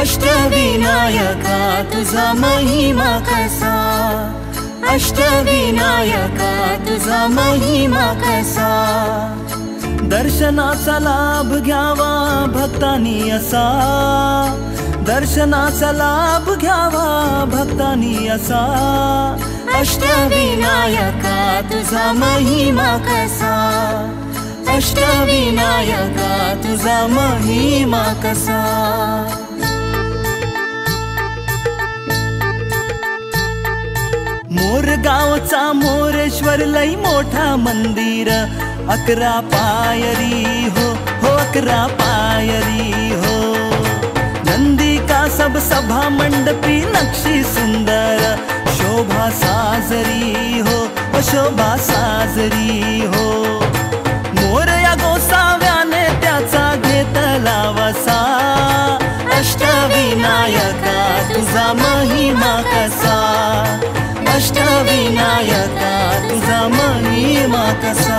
अष्टविनायका तुझा महिमा कसा, अष्टविनायका तुझा महिमा कसा। दर्शनाचा लाभ घ्यावा भक्तांनी असा, दर्शनाचा लाभ घ्यावा भक्तांनी असा। अष्टविनायका तुझा महिमा कसा, अष्टविनायका तुझा महिमा कसा। मोरगावचा मोरेश्वर लई मोठा मंदिर, 11 पायरी हो, 11 पायरी हो। नंदी का सब सभा मंडपी नक्षी सुंदर, शोभा साजरी हो, शोभा साजरी हो। मोरया गोसाव्याने त्याचा घेतला वसा, अष्टविनायका तुझा महिमा कसा, अष्टविनायका तुझा महिमा कसा।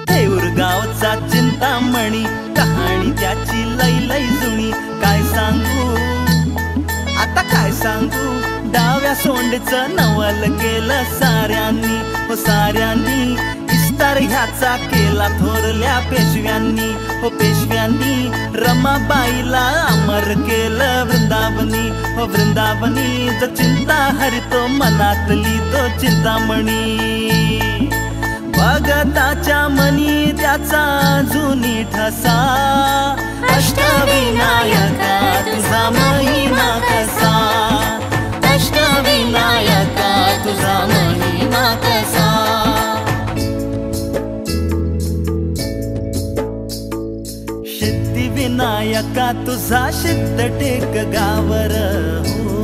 देऊरगावचा चिंतामणी, कहाणी त्याची लई लई जुनी। काय सांगू आता काय सांगू, डाव्या सोंडेचं नवल केलं साऱ्यांनी हो साऱ्यांनी। इस्तार ह्याचा केला थोरल्या पेशव्यांनी हो पेशव्यांनी। रमाबाईला अमर केलं वृंदावनी हो वृंदावनी। जो चिंता हरितो मनातली तो चिंतामणी, भगताच्या मनी त्याचा जुनी ठसा। अष्टविनायका तुझा महिमा कसा, अष्टविनायका तुझा महिमा कसा। सिद्धिविनायका तुझा सिद्ध टेक गावर हो,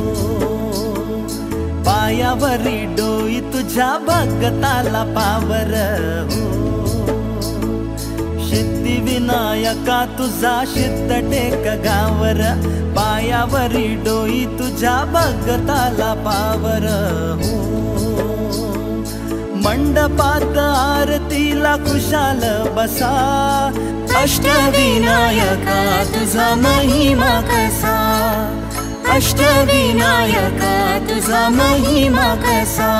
पायावरी डोई तुझ्या भगताला पावर हो। सिद्धिविनायका तुझा सिद्ध टेक गावर, पायावरी डोई तुझ्या भगताला पावर हो। मंडपात आरतीला खुशाल बसा, अष्टविनायका तुझा महिमा कसा, अष्टविनायका तुझा महिमा कसा।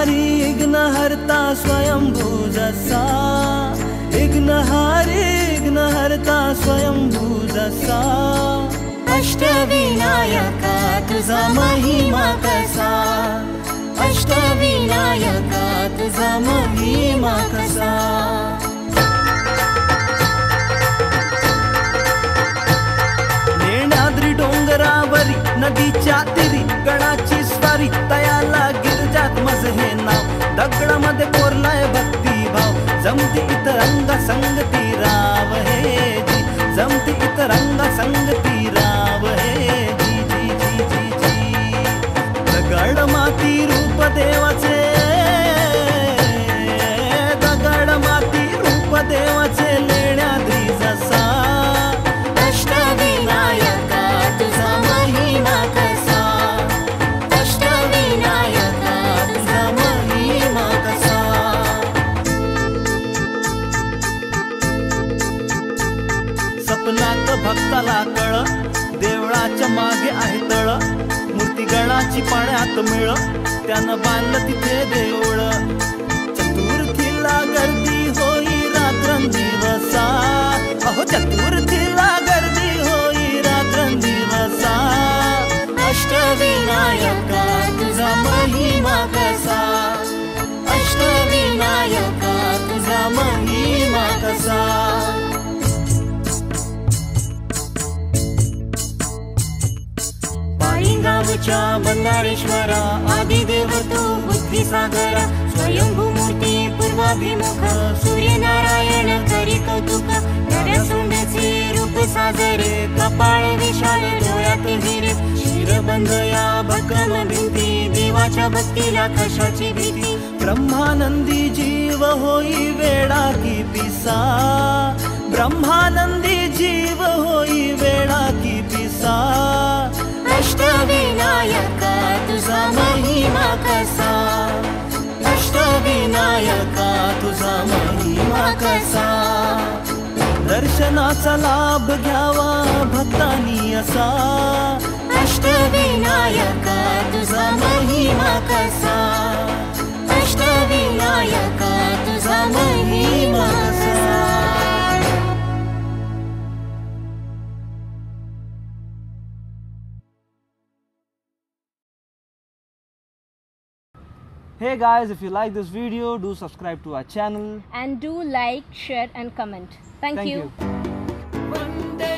विघ्नहर्ता स्वयंभू जसा, विघ्नहारी विघ्नहर्ता स्वयंभू जसा। अष्टविनायका तुझा महिमा कसा, अष्टविनायका तुझा महिमा कसा। लेण्याद्री डोंगरावरी नदीच्या तीरी गणाची स्वारी, तयाला गिरजात मज हे नाव, दगडामध्ये कोरलाय भक्ती भाव, जमती इथं रंग संगती राव हे जी, झाला कळ, देवळाच्या मागे आहे तळ, मूर्ती गणाची पाण्यात मिळ, त्यानं बांधलं तिथे देऊळ. चतुर्थीला गर्दी होई रात्रंदिवसा, अहो चतुर्थीला गर्दी होई रात्रंदिवसा. अष्टविनायका तुझा महिमा कसा, अष्टविनायका तुझा महिमा कसा. गावच्या बंधारेश्वरा, आदिदेव तू बुद्धिसागरा, स्वयंभू मूर्ती पूर्वाभिमुख, सूर्यनारायण करी कौतुक. नव्या सोंड्याचे रूप साजरे, कपाळ विशाल डोळ्यात हिरे, शिरबंध या भक्कम भिंती, देवाच्या भक्तीला कशाची भीती. ब्रह्मानंदी जीव होई वेडा की पिसा, ब्रह्मानंदी जीव होई वेडा की पिसा. अष्टविनायका तुझा महिमा कसा, अष्टविनायका तुझा महिमा कसा. दर्शनाचा लाभ घ्यावा भक्तांनी असा, अष्टविनायका तुझा महिमा कसा, अष्टविनायका तुझा महिमा कसा. Hey guys, if you like this video, do subscribe to our channel and do like, share and comment. Thank you. Vande